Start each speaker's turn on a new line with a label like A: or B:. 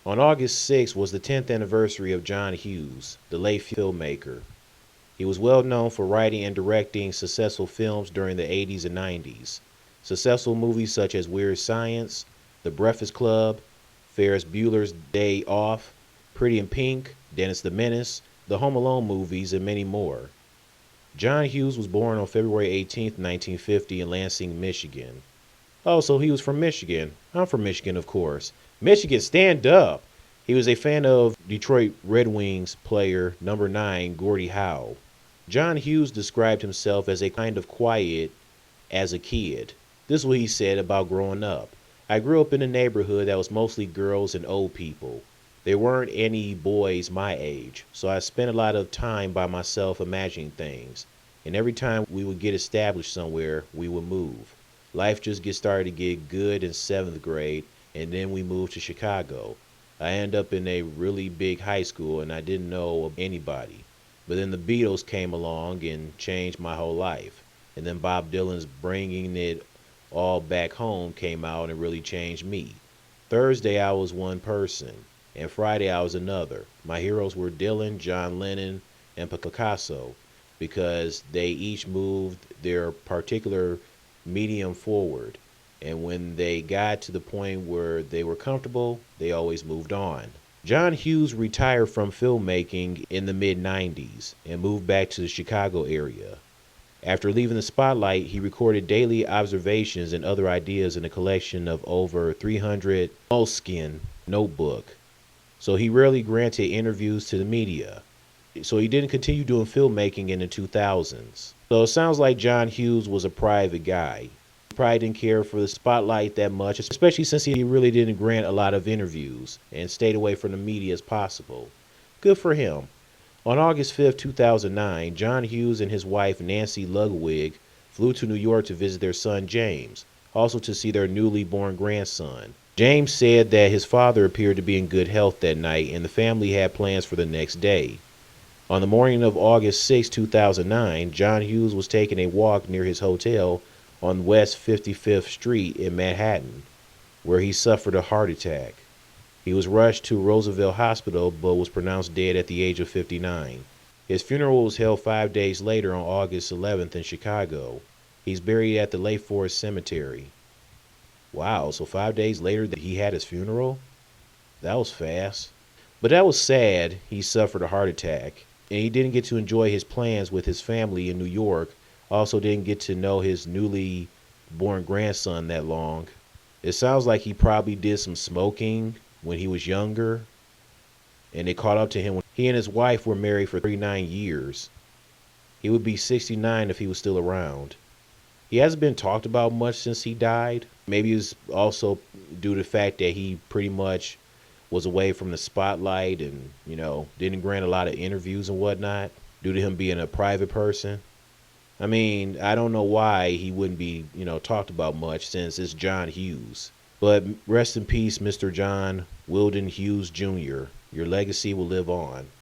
A: On August 6th was the 10th anniversary of John Hughes, the late filmmaker. He was well known for writing and directing successful films during the 80s and 90s. Successful movies such as Weird Science, The Breakfast Club, Ferris Bueller's Day Off, Pretty in Pink, Dennis the Menace, the Home Alone movies, and many more. John Hughes was born on February 18, 1950 in Lansing, Michigan. Oh, so he was from Michigan. I'm from Michigan, of course. Michigan, stand up! He was a fan of Detroit Red Wings player number 9, Gordie Howe. John Hughes described himself as a kind of quiet as a kid. This is what he said about growing up. I grew up in a neighborhood that was mostly girls and old people. There weren't any boys my age, so I spent a lot of time by myself imagining things. And every time we would get established somewhere, we would move. Life just started to get good in 7th grade, and then we moved to Chicago. I ended up in a really big high school, and I didn't know anybody. But then the Beatles came along and changed my whole life. And then Bob Dylan's Bringing It All Back Home came out and really changed me. Thursday I was one person, and Friday I was another. My heroes were Dylan, John Lennon, and Picasso because they each moved their particular medium forward. And when they got to the point where they were comfortable, they always moved on. John Hughes retired from filmmaking in the mid 90s and moved back to the Chicago area. After leaving the spotlight, he recorded daily observations and other ideas in a collection of over 300 moleskin notebook. So he rarely granted interviews to the media. So he didn't continue doing filmmaking in the 2000s. So it sounds like John Hughes was a private guy. Probably didn't care for the spotlight that much, especially since he really didn't grant a lot of interviews and stayed away from the media as possible. Good for him. On August 5, 2009, John Hughes and his wife Nancy Ludwig flew to New York to visit their son James, also to see their newly born grandson. James said that his father appeared to be in good health that night and the family had plans for the next day. On the morning of August 6, 2009, John Hughes was taking a walk near his hotel on West 55th Street in Manhattan, where he suffered a heart attack. He was rushed to Roosevelt Hospital but was pronounced dead at the age of 59. His funeral was held 5 days later on August 11th in Chicago. He's buried at the Lake Forest Cemetery. Wow, so 5 days later he had his funeral? That was fast. But that was sad. He suffered a heart attack, and he didn't get to enjoy his plans with his family in New York. Also didn't get to know his newly born grandson that long. It sounds like he probably did some smoking when he was younger, and it caught up to him when he and his wife were married for 39 years. He would be 69 if he was still around. He hasn't been talked about much since he died. Maybe it's also due to the fact that he pretty much was away from the spotlight and, didn't grant a lot of interviews and whatnot due to him being a private person. I mean, I don't know why he wouldn't be, talked about much since it's John Hughes. But rest in peace, Mr. John Wilden Hughes Jr. Your legacy will live on.